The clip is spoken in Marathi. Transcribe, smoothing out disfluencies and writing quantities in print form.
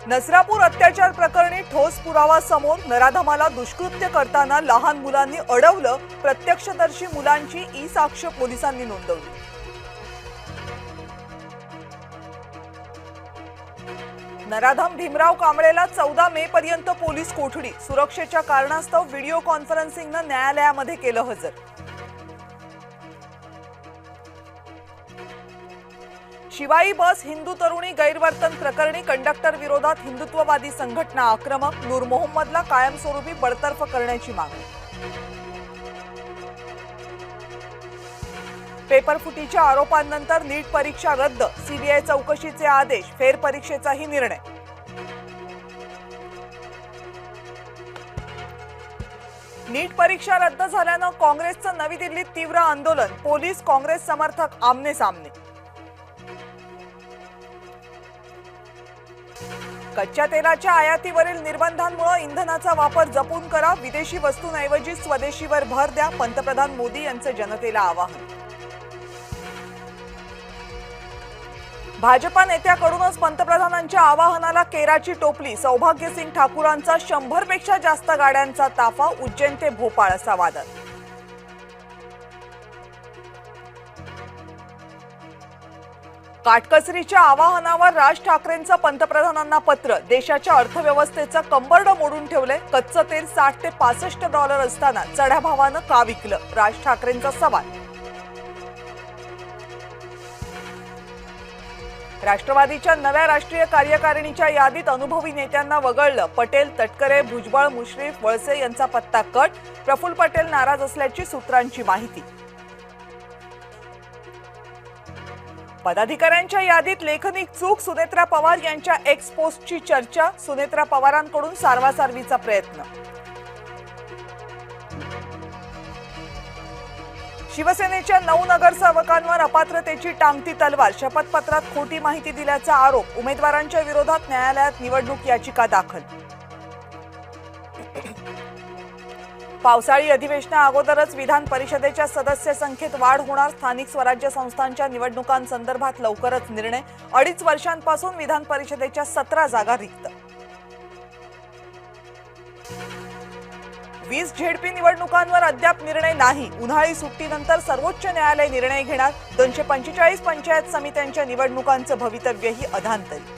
नसरापूर अत्याचार प्रकरणी ठोस पुरावा समोर, नराधमाला दुष्कृत्य करताना लहान मुलांनी अडवलं, प्रत्यक्षदर्शी मुलांची ई-साक्ष पोलिसांनी नोंदवली। नराधम भीमराव कांबळेला 14 मे पर्यंत पोलीस कोठडी, सुरक्षेच्या कारणास्तव व्हिडिओ कॉन्फरन्सिंगनं न्यायालयामध्ये केलं हजर। शिवाई बस हिंदू तरुणी गैरवर्तन प्रकरणी कंडक्टर विरोधात हिंदुत्ववादी संघटना आक्रमक, नूर मोहम्मदला कायमस्वरूपी बडतर्फ करण्याची मागणी। पेपरफुटीच्या आरोपांनंतर नीट परीक्षा रद्द, सीबीआय चौकशीचे आदेश, फेरपरीक्षेचाही निर्णय। नीट परीक्षा रद्द झाल्यानं काँग्रेसचं नवी दिल्लीत तीव्र आंदोलन, पोलीस काँग्रेस समर्थक आमने सामने। कच्च्या तेलाच्या आयातीवरील निर्बंधांमुळे इंधनाचा वापर जपून करा, विदेशी वस्तूंऐवजी स्वदेशीवर भर द्या, पंतप्रधान मोदी यांचं जनतेला आवाहन। भाजपा नेत्याकडूनच पंतप्रधानांच्या आवाहनाला केराची टोपली, सौभाग्यसिंग ठाकूरांचा 100 पेक्षा जास्त गाड्यांचा ताफा, उज्जैन ते भोपाळ असा वादळ। काटकसरीच्या आवाहनावर राज ठाकरेंचं पंतप्रधानांना पत्र, देशाच्या अर्थव्यवस्थेचं कंबरडं मोडून ठेवले, कच्चं तेल $60 ते $65 असताना चढ्या भावानं का विकलं, राज ठाकरेंचा सवाल। राष्ट्रवादीच्या नव्या राष्ट्रीय कार्यकारिणीच्या यादीत अनुभवी नेत्यांना वगळलं, पटेल, तटकरे, भुजबळ, मुश्रीफ, वळसे यांचा पत्ता कट, प्रफुल्ल पटेल नाराज असल्याची सूत्रांची माहिती। पदाधिकाऱ्यांच्या यादीत लेखनिक चूक, सुनेत्रा पवार यांच्या एक्स पोस्टची चर्चा, सुनेत्रा पवारांकडून सारवासारवीचा प्रयत्न। शिवसेनेच्या 9 नगरसेवकांवर अपात्रतेची टांगती तलवार, शपथपत्रात खोटी माहिती दिल्याचा आरोप, उमेदवारांच्या विरोधात न्यायालयात निवडणूक याचिका दाखल। पावसाळी अधिवेशना अगोदरच विधान परिषदेच्या सदस्य संख्येत वाढ होणार, स्थानिक स्वराज्य संस्थांच्या निवडणुकांसंदर्भात लवकरच निर्णय, 2.5 वर्षांपासून विधान परिषदेच्या 17 जागा रिक्त। 20 झेडपी निवडणुकांवर अद्याप निर्णय नाही, उन्हाळी सुट्टीनंतर सर्वोच्च न्यायालय निर्णय घेणार, 245 पंचायत समित्यांच्या निवडणुकांचं भवितव्यही अधांतरी।